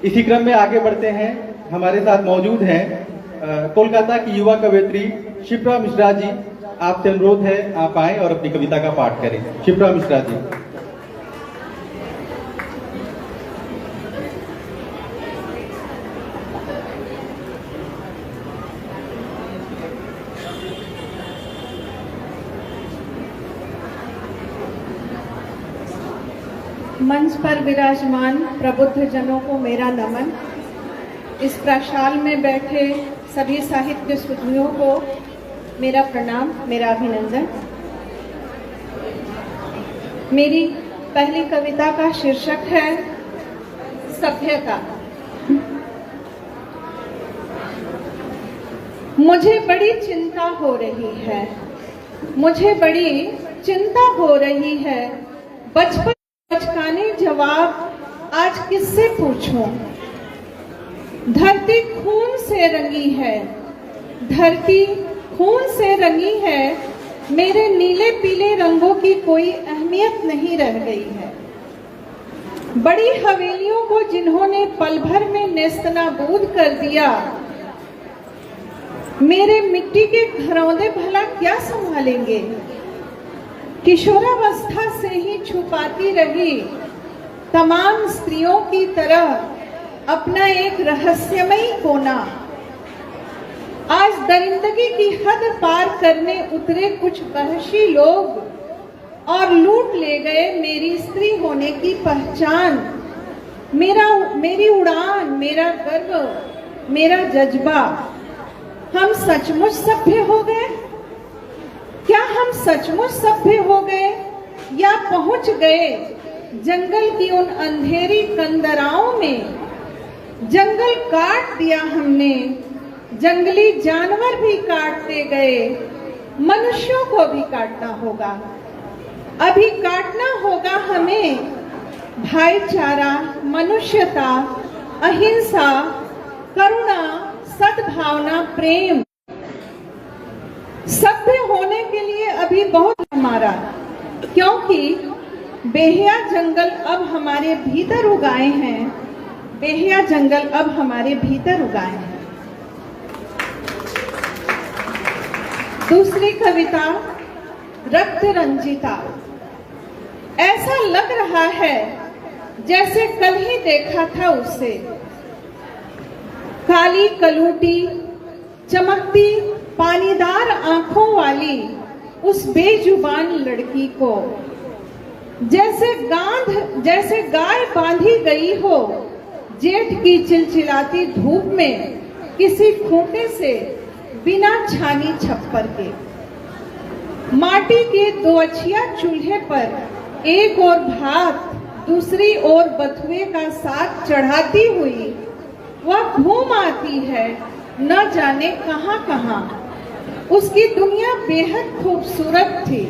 इसी क्रम में आगे बढ़ते हैं। हमारे साथ मौजूद हैं कोलकाता की युवा कवयित्री शिप्रा मिश्रा जी। आपसे अनुरोध है आप आएं और अपनी कविता का पाठ करें। शिप्रा मिश्रा जी। मंच पर विराजमान प्रबुद्ध जनों को मेरा नमन। इस प्रशाल में बैठे सभी साहित्य सुधियों को मेरा प्रणाम, मेरा अभिनंदन। मेरी पहली कविता का शीर्षक है सभ्यता। मुझे बड़ी चिंता हो रही है, मुझे बड़ी चिंता हो रही है। बचपन बचकाने जवाब आज किससे पूछूं। धरती खून से रंगी है, धरती खून से रंगी है। मेरे नीले पीले रंगों की कोई अहमियत नहीं रह गई है। बड़ी हवेलियों को जिन्होंने पल भर में नेस्तनाबूद कर दिया, मेरे मिट्टी के घरौंदे भला क्या संभालेंगे। किशोरावस्था से ही छुपाती रही तमाम स्त्रियों की तरह अपना एक रहस्यमयी कोना, आज दरिंदगी की हद पार करने उतरे कुछ वहशी लोग और लूट ले गए मेरी स्त्री होने की पहचान, मेरी उड़ान, मेरा गर्व, मेरा जज्बा। हम सचमुच सभ्य हो गए? क्या हम सचमुच सभ्य हो गए या पहुंच गए जंगल की उन अंधेरी कंदराओं में? जंगल काट दिया हमने, जंगली जानवर भी काटते गए, मनुष्यों को भी काटना होगा। अभी काटना होगा हमें भाईचारा, मनुष्यता, अहिंसा, करुणा, सद्भावना, प्रेम। सभ्य होने के लिए अभी बहुत हमारा, क्योंकि बेहिया जंगल अब हमारे भीतर उगाए हैं, बेहिया जंगल अब हमारे भीतर उगाए हैं। दूसरी कविता रक्त रंजिता। ऐसा लग रहा है जैसे कल ही देखा था उसे, काली कलूटी चमकती पानीदार आंखों वाली उस बेजुबान लड़की को। जैसे गाय बांधी गई हो जेठ की चिलचिलाती धूप में किसी खूंटे से, बिना छानी छप्पर के। माटी के दो अछिया चूल्हे पर एक और भात दूसरी ओर बथुए का साग चढ़ाती हुई वह घूम आती है न जाने कहां कहां। उसकी दुनिया बेहद खूबसूरत थी।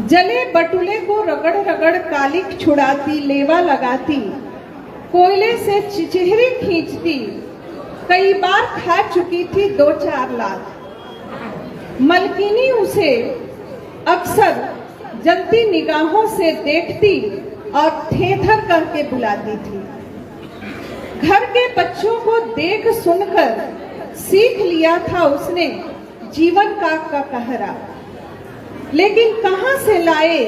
जले बटुले को रगड़ रगड़ कालिक छुड़ाती, लेवा लगाती, कोयले से चिचहरी खींचती, कई बार खा चुकी थी 2-4 लाख। मलकिनी उसे अक्सर जलती निगाहों से देखती और थेथर करके बुलाती थी। घर के बच्चों को देख सुनकर सीख लिया था उसने जीवन का कहरा। लेकिन कहां से लाए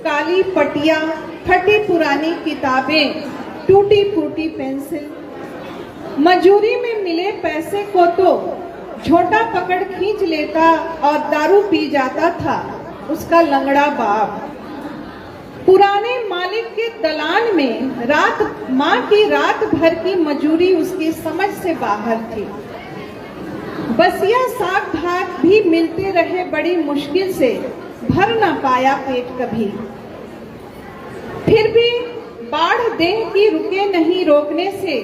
काली पटिया, फटी पुरानी किताबें, टूटी फूटी पेंसिल। मजूरी में मिले पैसे को तो झोटा पकड़ खींच लेता और दारू पी जाता था उसका लंगड़ा बाप। पुराने मालिक के दलान में माँ की रात भर की मजूरी उसकी समझ से बाहर थी। बसिया साग भात भी मिलते रहे बड़ी मुश्किल से, भर न पाया पेट कभी। फिर भी बाढ़ देह की रुके नहीं रोकने से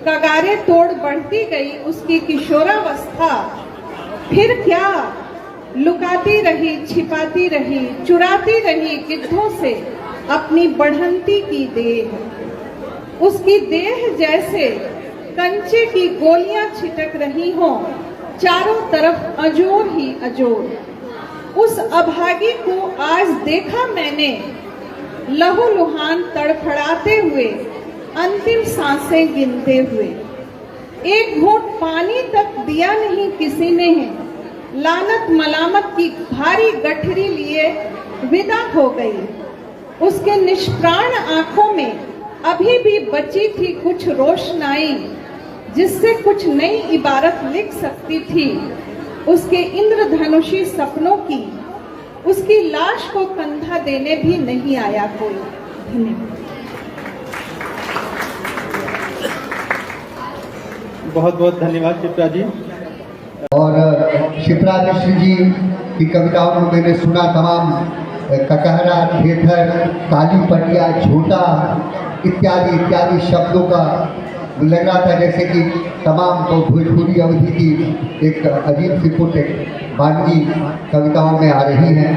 कगारे तोड़ बढ़ती गई उसकी किशोरावस्था। फिर क्या लुकाती रही, छिपाती रही, चुराती रही गिद्धों से अपनी बढ़ंती की देह। उसकी देह जैसे कंचे की गोलियां छिटक रही हों, चारों तरफ अजोर ही अजोर। उस अभागी को आज देखा मैंने लहू लुहान तड़फड़ाते हुए अंतिम सांसें गिनते हुए। एक घूंट पानी तक दिया नहीं किसी ने है, लानत मलामत की भारी गठरी लिए विदा हो गई। उसके निष्प्राण आंखों में अभी भी बची थी कुछ रोशनाई, जिससे कुछ नई इबारत लिख सकती थी उसके इंद्रधनुषी सपनों की। उसकी लाश को कंधा देने भी नहीं आया कोई। धन्यवाद। बहुत बहुत धन्यवाद शिप्रा जी। और शिप्रा मिश्र जी की कविताओं में मैंने सुना तमाम कटहरा, थेथर, काली पटिया, झूठा इत्यादि इत्यादि शब्दों का लग रहा था जैसे कि तमाम तो भोजपुरी अवधि की एक अजीब सी कुछ वानगी कविताओं में आ रही हैं।